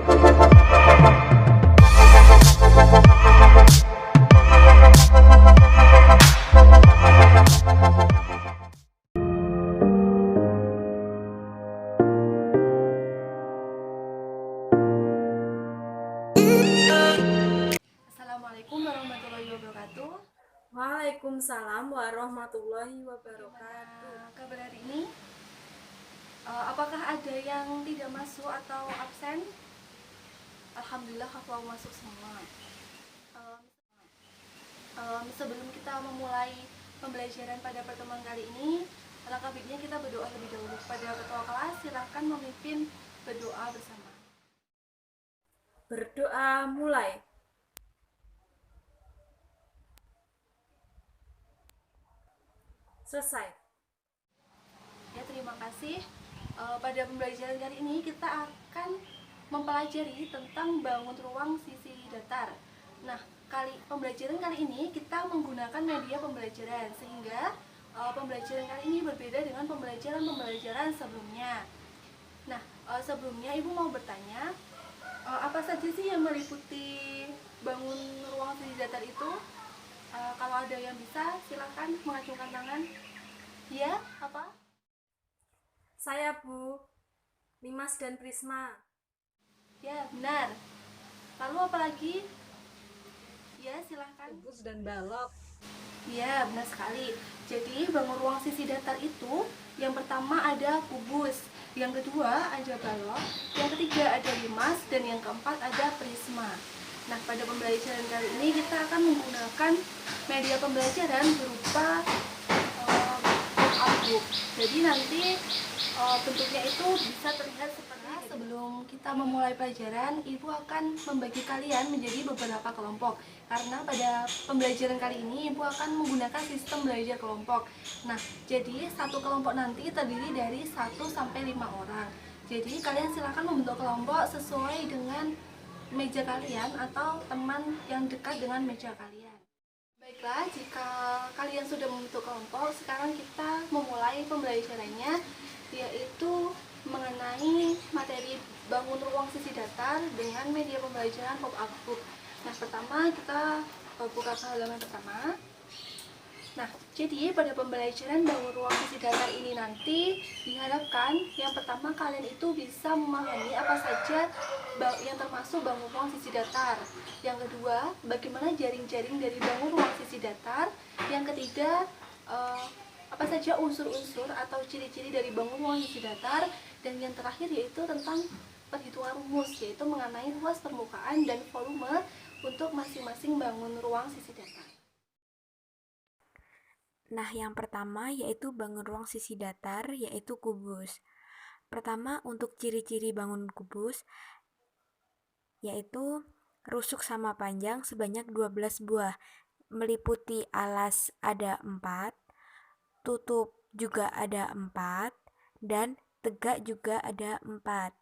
Assalamualaikum warahmatullahi wabarakatuh. Waalaikumsalam warahmatullahi wabarakatuh. Kabar hari ini? Apakah ada yang tidak masuk atau absen? Alhamdulillah aku masuk semua. Sebelum kita memulai pembelajaran pada pertemuan kali ini, alangkah baiknya kita berdoa lebih dahulu. Pada ketua kelas, silakan memimpin berdoa bersama. Berdoa mulai. Selesai. Ya, terima kasih. Pada pembelajaran kali ini kita akan mempelajari tentang bangun ruang sisi datar. Nah, pembelajaran kali ini kita menggunakan media pembelajaran sehingga pembelajaran kali ini berbeda dengan pembelajaran sebelumnya. Nah, sebelumnya Ibu mau bertanya, apa saja sih yang meliputi bangun ruang sisi datar itu? Kalau ada yang bisa, silakan mengacungkan tangan. Ya, apa? Saya Bu, Limas dan Prisma. Ya, benar. Lalu apa lagi? Ya, silahkan. Kubus dan balok. Ya, benar sekali. Jadi, bangun ruang sisi datar itu yang pertama ada kubus, yang kedua ada balok, yang ketiga ada limas, dan yang keempat ada prisma. Nah, pada pembelajaran kali ini kita akan menggunakan media pembelajaran berupa book. Jadi nanti bentuknya itu bisa terlihat seperti ini. Sebelum kita memulai pelajaran, Ibu akan membagi kalian menjadi beberapa kelompok. Karena pada pembelajaran kali ini Ibu akan menggunakan sistem belajar kelompok. Nah, jadi satu kelompok nanti terdiri dari 1 sampai 5 orang. Jadi kalian silakan membentuk kelompok sesuai dengan meja kalian atau teman yang dekat dengan meja kalian. Baiklah, jika kalian sudah membentuk kelompok, sekarang kita memulai pembelajarannya, yaitu mengenai materi bangun ruang sisi datar dengan media pembelajaran pop-up book. Nah, pertama kita buka ke halaman pertama. Nah, jadi pada pembelajaran bangun ruang sisi datar ini nanti diharapkan yang pertama kalian itu bisa memahami apa saja yang termasuk bangun ruang sisi datar. Yang kedua, bagaimana jaring-jaring dari bangun ruang sisi datar. Yang ketiga, apa saja unsur-unsur atau ciri-ciri dari bangun ruang sisi datar. Dan yang terakhir yaitu tentang perhitungan rumus, yaitu mengenai luas permukaan dan volume untuk masing-masing bangun ruang sisi datar. Nah, yang pertama yaitu bangun ruang sisi datar, yaitu kubus. Pertama, untuk ciri-ciri bangun kubus, yaitu rusuk sama panjang sebanyak 12 buah, meliputi alas ada 4, tutup juga ada 4, dan tegak juga ada 4.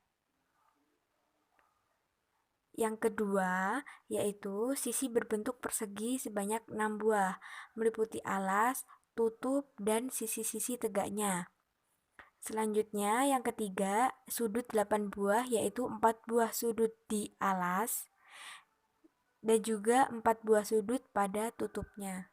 Yang kedua, yaitu sisi berbentuk persegi sebanyak 6 buah, meliputi alas, tutup, dan sisi-sisi tegaknya. Selanjutnya, yang ketiga, sudut 8 buah, yaitu 4 buah sudut di alas, dan juga 4 buah sudut pada tutupnya.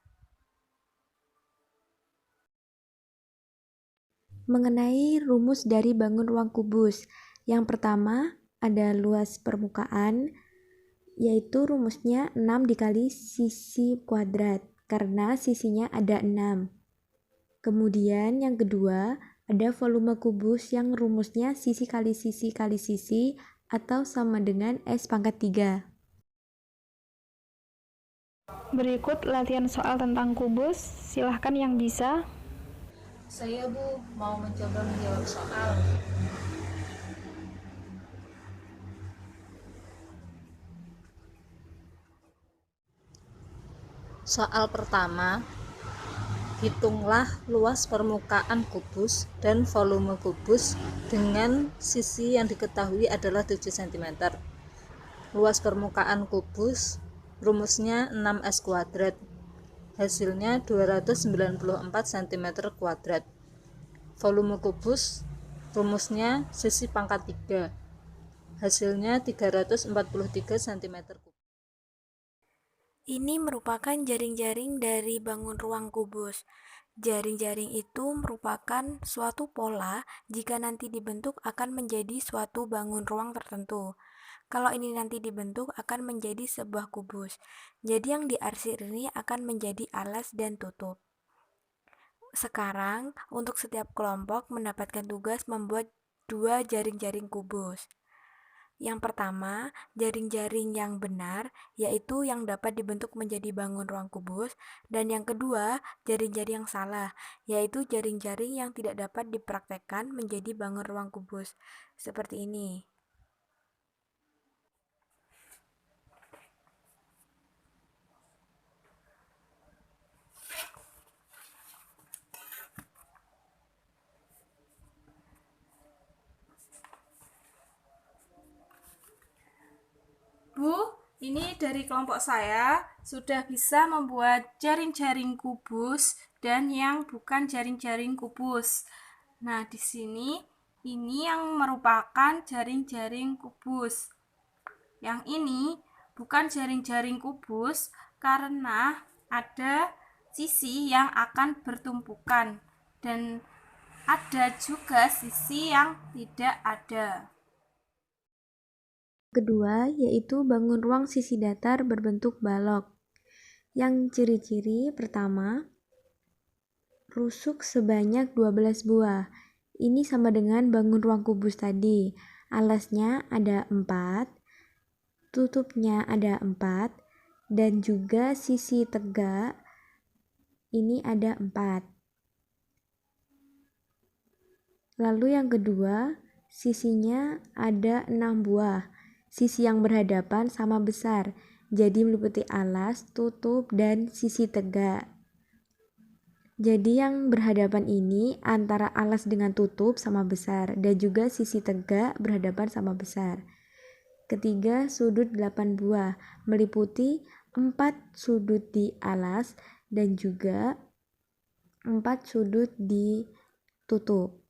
Mengenai rumus dari bangun ruang kubus, yang pertama, ada luas permukaan, yaitu rumusnya 6 dikali sisi kuadrat, karena sisinya ada 6. Kemudian yang kedua, ada volume kubus yang rumusnya sisi kali sisi kali sisi, atau sama dengan S pangkat 3. Berikut latihan soal tentang kubus, silahkan yang bisa. Saya Bu, mau mencoba menjawab soal. Soal pertama, hitunglah luas permukaan kubus dan volume kubus dengan sisi yang diketahui adalah 7 cm. Luas permukaan kubus rumusnya 6S kuadrat. Hasilnya 294 cm kuadrat. Volume kubus rumusnya sisi pangkat 3. hasilnya 343 cm kubik. Ini merupakan jaring-jaring dari bangun ruang kubus. Jaring-jaring itu merupakan suatu pola jika nanti dibentuk akan menjadi suatu bangun ruang tertentu. Kalau ini nanti dibentuk akan menjadi sebuah kubus. Jadi yang diarsir ini akan menjadi alas dan tutup. Sekarang untuk setiap kelompok mendapatkan tugas membuat 2 jaring-jaring kubus. Yang pertama, jaring-jaring yang benar, yaitu yang dapat dibentuk menjadi bangun ruang kubus, dan yang kedua, jaring-jaring yang salah, yaitu jaring-jaring yang tidak dapat dipraktekkan menjadi bangun ruang kubus. Seperti ini. Bu, ini dari kelompok saya sudah bisa membuat jaring-jaring kubus dan yang bukan jaring-jaring kubus. Nah, di sini ini yang merupakan jaring-jaring kubus. Yang ini bukan jaring-jaring kubus karena ada sisi yang akan bertumpukan dan ada juga sisi yang tidak ada. Kedua, yaitu bangun ruang sisi datar berbentuk balok. Yang ciri-ciri pertama, rusuk sebanyak 12 buah. Ini sama dengan bangun ruang kubus tadi. Alasnya ada 4, tutupnya ada 4, dan juga sisi tegak ini ada 4. Lalu yang kedua, sisinya ada 6 buah. Sisi yang berhadapan sama besar, jadi meliputi alas, tutup, dan sisi tegak. Jadi yang berhadapan ini antara alas dengan tutup sama besar, dan juga sisi tegak berhadapan sama besar. Ketiga, sudut 8 buah, meliputi 4 sudut di alas, dan juga 4 sudut di tutup.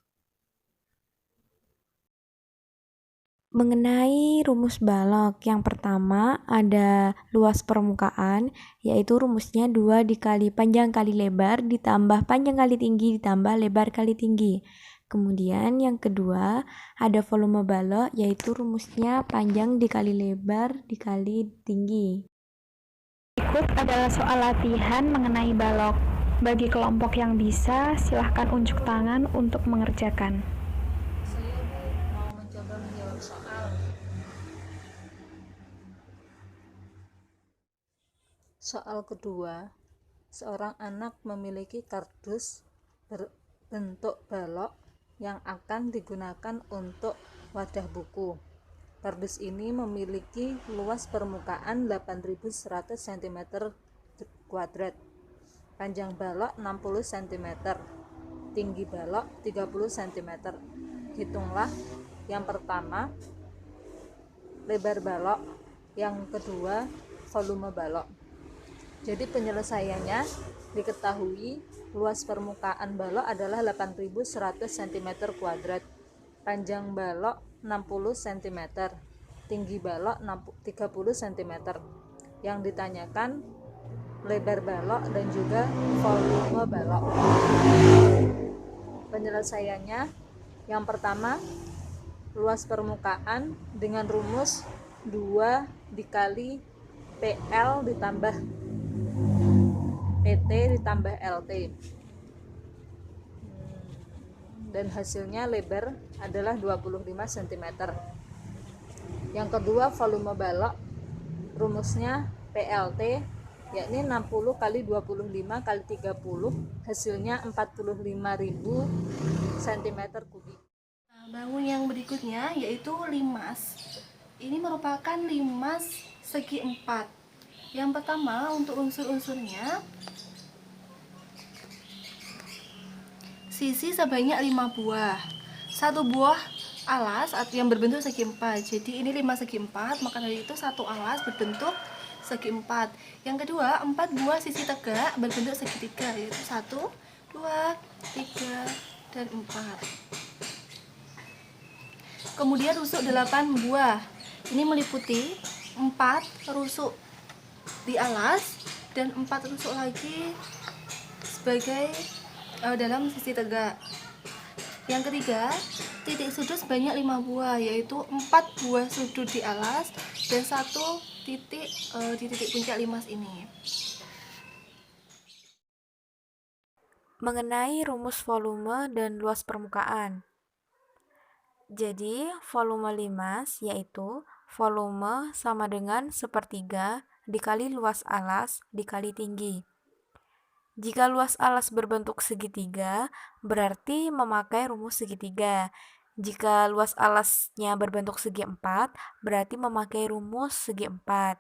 Mengenai rumus balok, yang pertama ada luas permukaan, yaitu rumusnya 2 dikali panjang kali lebar ditambah panjang kali tinggi ditambah lebar kali tinggi. Kemudian yang kedua ada volume balok, yaitu rumusnya panjang dikali lebar dikali tinggi. Berikut adalah soal latihan mengenai balok. Bagi kelompok yang bisa, silahkan unjuk tangan untuk mengerjakan. Saya mau mencoba menjawab soal. Soal kedua, seorang anak memiliki kardus berbentuk balok yang akan digunakan untuk wadah buku. Kardus ini memiliki luas permukaan 8.100 cm kuadrat, panjang balok 60 cm, tinggi balok 30 cm. Hitunglah yang pertama lebar balok, yang kedua volume balok. Jadi penyelesaiannya diketahui luas permukaan balok adalah 8.100 cm kuadrat, panjang balok 60 cm, tinggi balok 30 cm. Yang ditanyakan lebar balok dan juga volume balok. Penyelesaiannya yang pertama, luas permukaan dengan rumus 2 dikali PL ditambah PT ditambah LT, dan hasilnya lebar adalah 25 cm. Yang kedua, volume balok, rumusnya PLT, yakni 60 kali 25 kali 30, hasilnya 45.000 cm kubik. Nah, bangun yang berikutnya yaitu limas. Ini merupakan limas segi 4. Yang pertama, untuk unsur-unsurnya, sisi sebanyak 5 buah. 1 buah alas yang berbentuk segi 4. Jadi ini 5 segi 4, maka dari itu 1 alas berbentuk segi 4. Yang kedua, 4 buah sisi tegak berbentuk segi 3, yaitu 1, 2, 3, dan 4. Kemudian rusuk 8 buah. Ini meliputi 4 rusuk di alas dan 4 rusuk lagi sebagai dalam sisi tegak. Yang ketiga, titik sudut sebanyak 5 buah, yaitu 4 buah sudut di alas dan 1 titik di titik puncak limas ini. Mengenai rumus volume dan luas permukaan. Jadi, volume limas yaitu volume sama dengan 1/3 dikali luas alas dikali tinggi. Jika luas alas berbentuk segitiga, berarti memakai rumus segitiga. Jika luas alasnya berbentuk segi 4, berarti memakai rumus segi 4.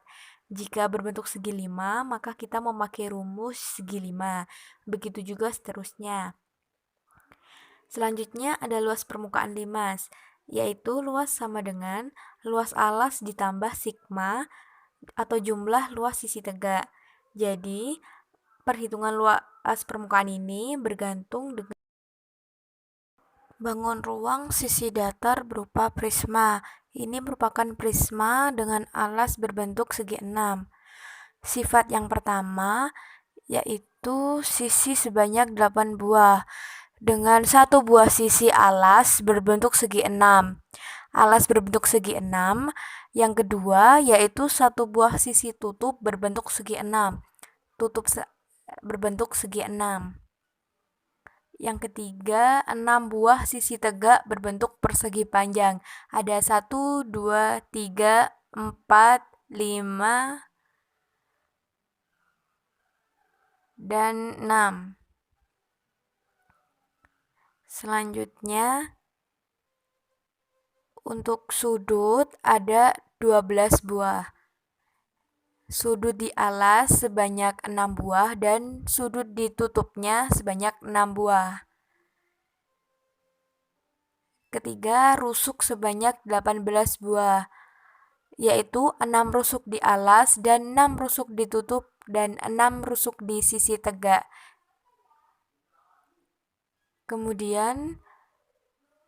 Jika berbentuk segi 5, maka kita memakai rumus segi 5. Begitu juga seterusnya. Selanjutnya ada luas permukaan limas, yaitu luas sama dengan luas alas ditambah sigma atau jumlah luas sisi tegak. Jadi, perhitungan luas permukaan ini bergantung dengan bangun ruang sisi datar berupa prisma. Ini merupakan prisma dengan alas berbentuk segi 6. Sifat yang pertama yaitu sisi sebanyak 8 buah dengan 1 buah sisi alas berbentuk segi 6. Alas berbentuk segi 6. Yang kedua yaitu 1 buah sisi tutup berbentuk segi 6. Tutup berbentuk segi 6. Yang ketiga, 6 buah sisi tegak berbentuk persegi panjang. Ada 1, 2, 3, 4, 5, dan 6. Selanjutnya, untuk sudut ada 12 buah. Sudut di alas sebanyak 6 buah dan sudut ditutupnya sebanyak 6 buah. Ketiga, rusuk sebanyak 18 buah, yaitu 6 rusuk di alas dan 6 rusuk ditutup dan 6 rusuk di sisi tegak. Kemudian,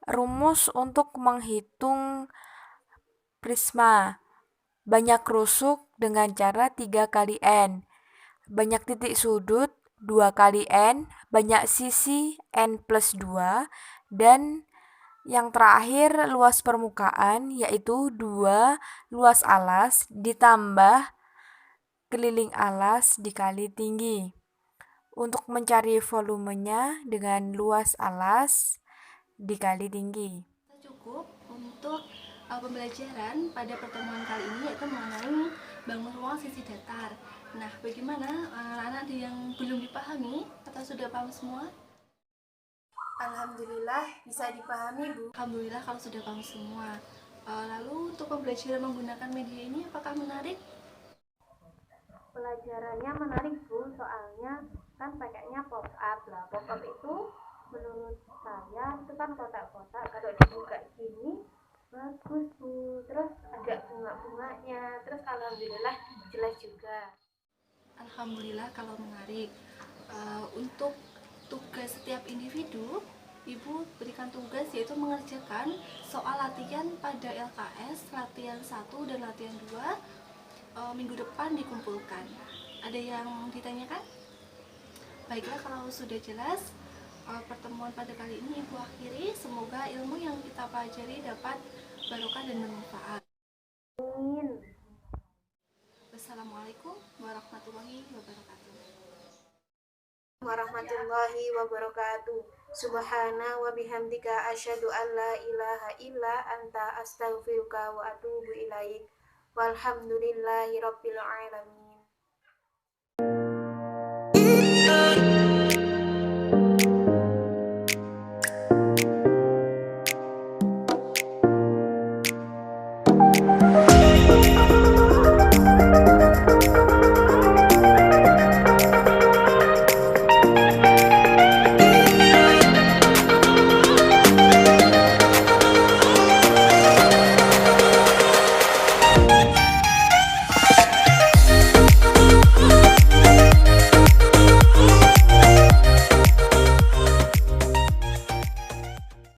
rumus untuk menghitung prisma. Banyak rusuk dengan cara 3 kali N. Banyak titik sudut 2 kali N. Banyak sisi N plus 2. Dan yang terakhir luas permukaan yaitu 2 luas alas ditambah keliling alas dikali tinggi. Untuk mencari volumenya dengan luas alas dikali tinggi. Cukup untuk pembelajaran pada pertemuan kali ini, yaitu mengenai bangun ruang sisi datar. Nah, bagaimana anak-anak yang belum dipahami atau sudah paham semua? Alhamdulillah bisa dipahami, Bu. Alhamdulillah kalau sudah paham semua. Lalu untuk pembelajaran menggunakan media ini apakah menarik? Pelajarannya menarik, Bu, soalnya kan pakainya pop up lah. Pop up itu menurut saya itu kan kotak-kotak, kalau dibuka gini bagus, Bu. Terus ada bunga-bunganya. Terus alhamdulillah jelas juga. Alhamdulillah kalau menarik. Untuk tugas setiap individu, Ibu berikan tugas yaitu mengerjakan soal latihan pada LKS latihan 1 dan latihan 2 minggu depan dikumpulkan. Ada yang ditanyakan? Baiklah, kalau sudah jelas pertemuan pada kali ini Ibu akhiri. Semoga ilmu yang kita pelajari dapat barokah dan bermanfaat. Amin. Wassalamualaikum warahmatullahi wabarakatuh. Warahmatullahi wabarakatuh. Subhana wa bihamdika asyhadu an la ilaha illa anta astaghfiruka wa atubu ilaik. Walhamdulillahi rabbil alamin.